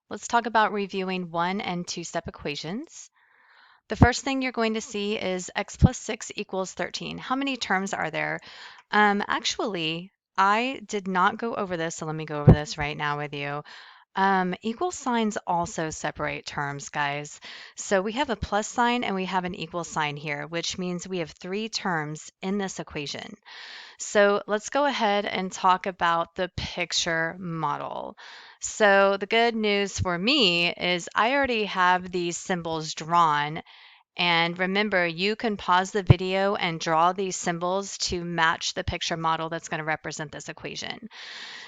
Let's talk about reviewing one and two-step equations. The first thing you're going to see is x plus 6 equals 13. How many terms are there? Actually, I did not go over this, so let me go over this right now with you. Equal signs also separate terms, guys. So we have a plus sign and we have an equal sign here, which means we have three terms in this equation. So let's go ahead and talk about the picture model. So the good news for me is I already have these symbols drawn. And remember, you can pause the video and draw these symbols to match the picture model that's going to represent this equation.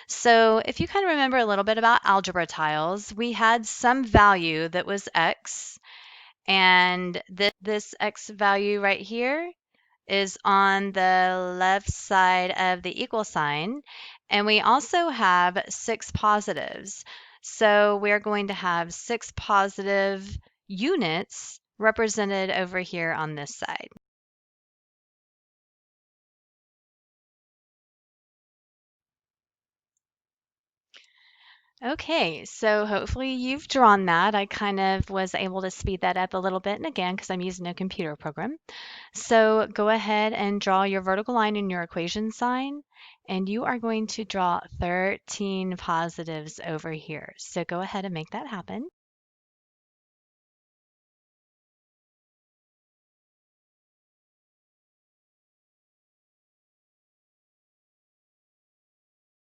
So if you kind of remember a little bit about algebra tiles, we had some value that was x, and this x value right here is on the left side of the equal sign. And we also have six positives. So we're going to have six positive units represented over here on this side. Okay, so hopefully you've drawn that. I kind of was able to speed that up a little bit, and again, because I'm using a computer program. So go ahead and draw your vertical line in your equation sign, and you are going to draw 13 positives over here. So go ahead and make that happen.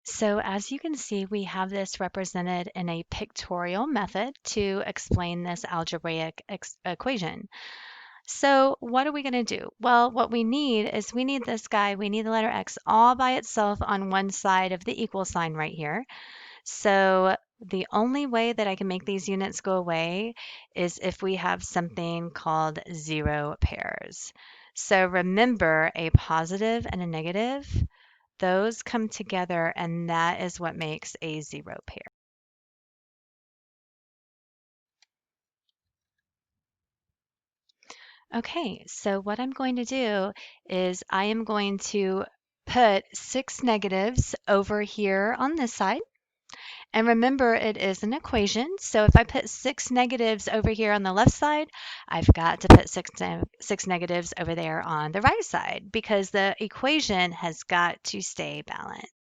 So as you can see, we have this represented in a pictorial method to explain this algebraic equation. So what are we going to do? Well, what we need is we need this guy, we need the letter x all by itself on one side of the equal sign right here. So the only way that I can make these units go away is if we have something called zero pairs. So remember, a positive and a negative, those come together, and that is what makes a zero pair. Okay, so what I'm going to do is I am going to put six negatives over here on this side. And remember, it is an equation. So if I put six negatives over here on the left side, I've got to put six negatives over there on the right side because the equation has got to stay balanced.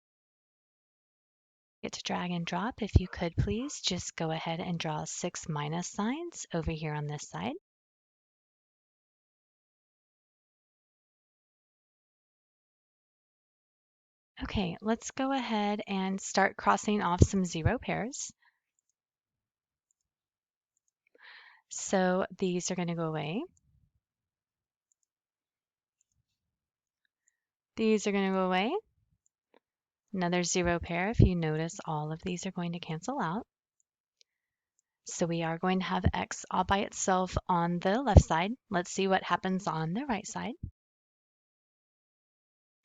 Get to drag and drop. If you could please just go ahead and draw six minus signs over here on this side. Okay, let's go ahead and start crossing off some zero pairs. So these are going to go away. These are going to go away. Another zero pair. If you notice, all of these are going to cancel out. So we are going to have x all by itself on the left side. Let's see what happens on the right side.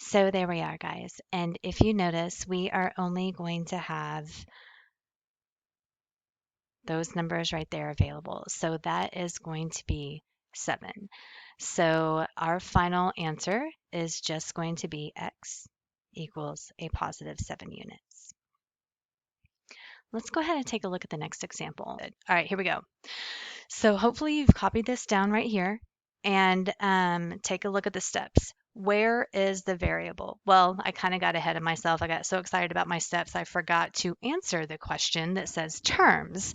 So there we are, guys. And if you notice, we are only going to have those numbers right there available. So that is going to be 7. So our final answer is just going to be x equals a positive 7 units. Let's go ahead and take a look at the next example. All right, here we go. So hopefully you've copied this down right here and take a look at the steps. Where is the variable? Well, I kind of got ahead of myself. I got so excited about my steps, I forgot to answer the question that says terms.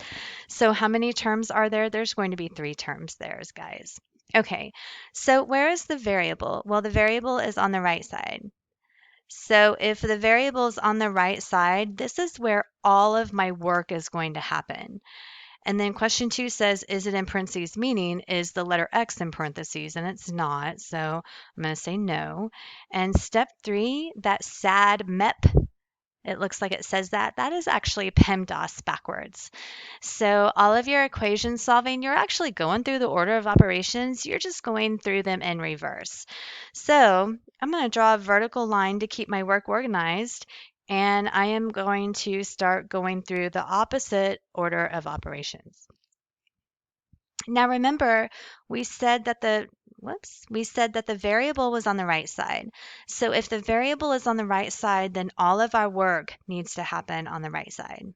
So how many terms are there? There's going to be 3 terms there, guys. Okay, so where is the variable? Well, the variable is on the right side. So if the variable is on the right side, this is where all of my work is going to happen. And then question 2 says, is it in parentheses, meaning is the letter X in parentheses? And it's not, so I'm going to say no. And step 3, that sad MEP, it looks like it says that is actually Pemdas backwards. So all of your equation solving, you're actually going through the order of operations. You're just going through them in reverse. So I'm going to draw a vertical line to keep my work organized. And I am going to start going through the opposite order of operations. Now remember, we said that the variable was on the right side. So if the variable is on the right side, then all of our work needs to happen on the right side.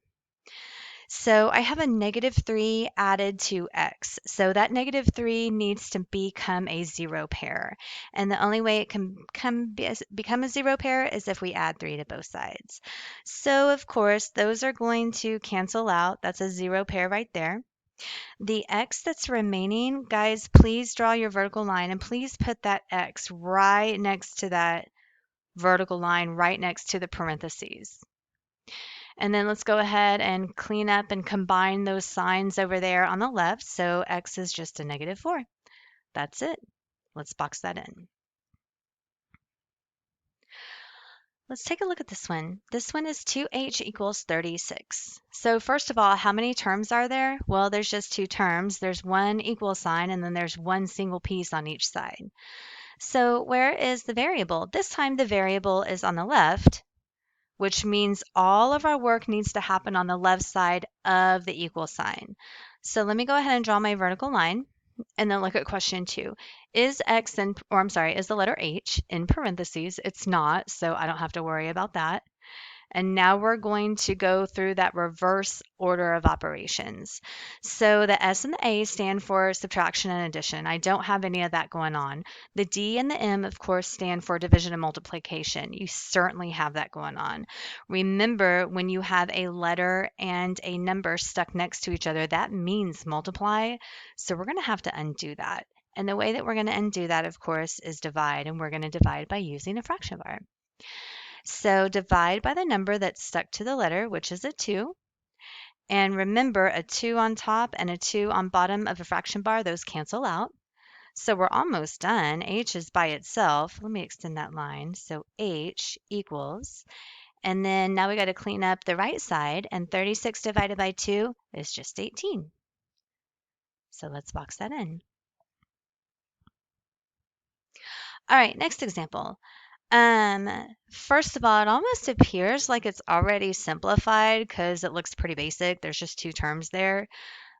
So I have a -3 added to x. So that -3 needs to become a zero pair. And the only way it can become a zero pair is if we add 3 to both sides. So of course, those are going to cancel out. That's a zero pair right there. The x that's remaining, guys, please draw your vertical line and please put that x right next to that vertical line, right next to the parentheses. And then let's go ahead and clean up and combine those signs over there on the left. So x is just a -4. That's it. Let's box that in. Let's take a look at this one. This one is 2h equals 36. So first of all, how many terms are there? Well, there's just two terms. There's one equal sign and then there's one single piece on each side. So where is the variable? This time the variable is on the left, which means all of our work needs to happen on the left side of the equal sign. So let me go ahead and draw my vertical line and then look at question 2. Is x in, or I'm sorry, is the letter h in parentheses? It's not, so I don't have to worry about that. And now we're going to go through that reverse order of operations. So the S and the A stand for subtraction and addition. I don't have any of that going on. The D and the M, of course, stand for division and multiplication. You certainly have that going on. Remember, when you have a letter and a number stuck next to each other, that means multiply. So we're going to have to undo that. And the way that we're going to undo that, of course, is divide. And we're going to divide by using a fraction bar. So divide by the number that's stuck to the letter, which is a 2. And remember, a 2 on top and a 2 on bottom of a fraction bar, those cancel out. So we're almost done. H is by itself. Let me extend that line. So H equals, and then now we got to clean up the right side, and 36 divided by 2 is just 18. So let's box that in. All right, next example. First of all, it almost appears like it's already simplified because it looks pretty basic. There's just two terms there.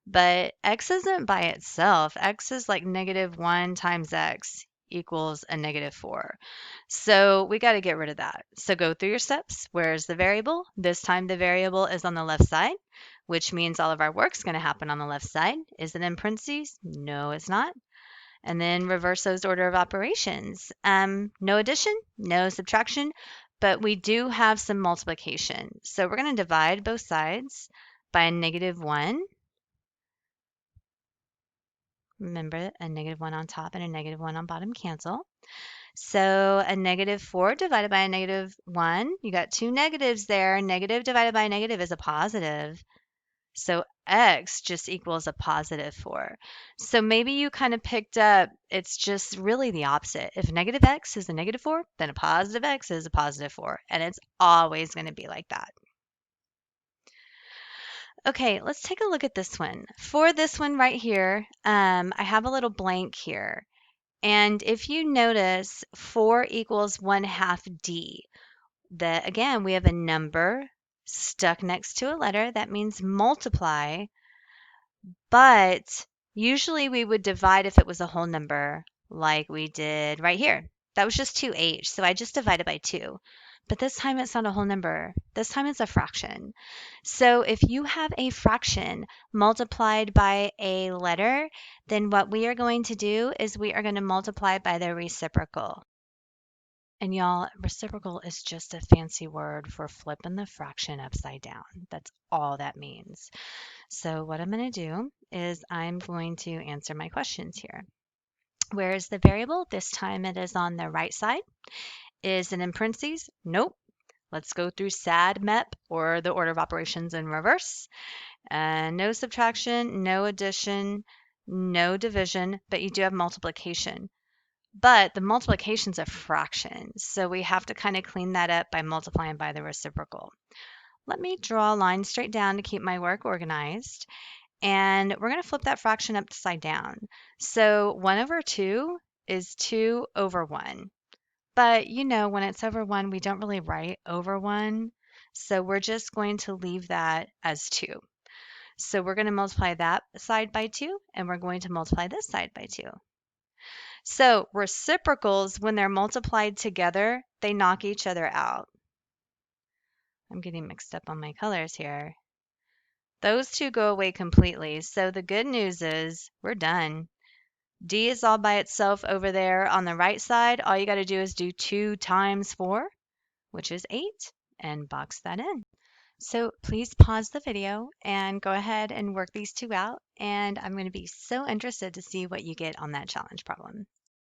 But x isn't by itself. X is like -1 times x equals a -4. So we got to get rid of that. So go through your steps. Where's the variable? This time the variable is on the left side, which means all of our work's going to happen on the left side. Is it in parentheses? No, it's not. And then reverse those order of operations. No addition, no subtraction, but we do have some multiplication. So we're going to divide both sides by a -1. Remember, a -1 on top and a -1 on bottom cancel. So a -4 divided by a -1, you got two negatives there. Negative divided by a negative is a positive. So x just equals a +4. So maybe you kind of picked up, it's just really the opposite. If negative x is a -4, then a positive x is a +4. And it's always going to be like that. Okay, let's take a look at this one. For this one right here, I have a little blank here. And if you notice, 4 equals 1/2 d. Again, we have a number stuck next to a letter. That means multiply. But usually we would divide if it was a whole number, like we did right here. That was just 2h, so I just divided by 2. But this time it's not a whole number. This time it's a fraction. So if you have a fraction multiplied by a letter, then what we are going to do is we are going to multiply by the reciprocal. And y'all, reciprocal is just a fancy word for flipping the fraction upside down. That's all that means. So what I'm going to do is I'm going to answer my questions here. Where is the variable? This time it is on the right side. Is it in parentheses? Nope. Let's go through SAD, MEP, or the order of operations in reverse. No subtraction, no addition, no division, but you do have multiplication. But the multiplication's a fraction, so we have to kind of clean that up by multiplying by the reciprocal. Let me draw a line straight down to keep my work organized. And we're going to flip that fraction upside down. So 1/2 is 2/1. But you know, when it's over 1, we don't really write over 1. So we're just going to leave that as 2. So we're going to multiply that side by 2, and we're going to multiply this side by 2. So reciprocals, when they're multiplied together, they knock each other out. I'm getting mixed up on my colors here. Those two go away completely. So the good news is we're done. D is all by itself over there on the right side. All you got to do is do 2 times 4, which is 8, and box that in. So please pause the video and go ahead and work these two out. And I'm going to be so interested to see what you get on that challenge problem.